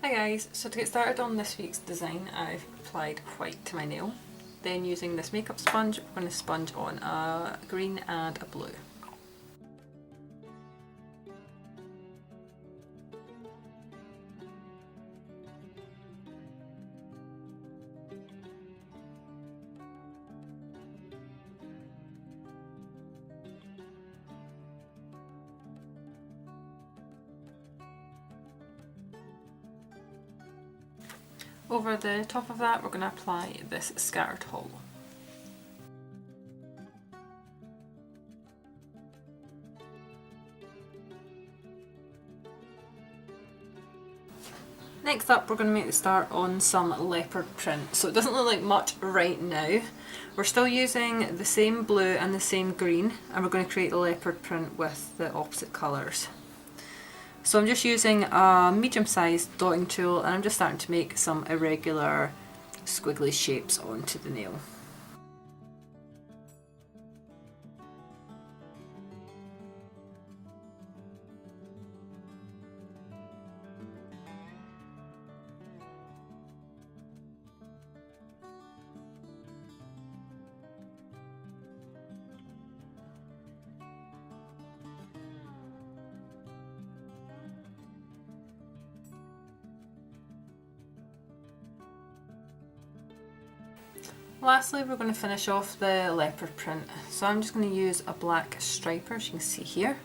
Hi guys, so to get started on this week's design I've applied white to my nail. Then using this makeup sponge we're going to sponge on a green and a blue. Over the top of that we're going to apply this scattered hollow. Next up we're going to make the start on some leopard print. So it doesn't look like much right now. We're still using the same blue and the same green, and we're going to create the leopard print with the opposite colours. So I'm just using a medium-sized dotting tool and I'm just starting to make some irregular squiggly shapes onto the nail. Lastly, we're going to finish off the leopard print. So I'm just going to use a black striper, as you can see here.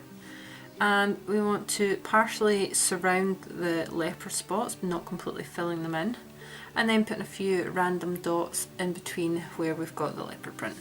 And we want to partially surround the leopard spots, but not completely filling them in. And then putting a few random dots in between where we've got the leopard print.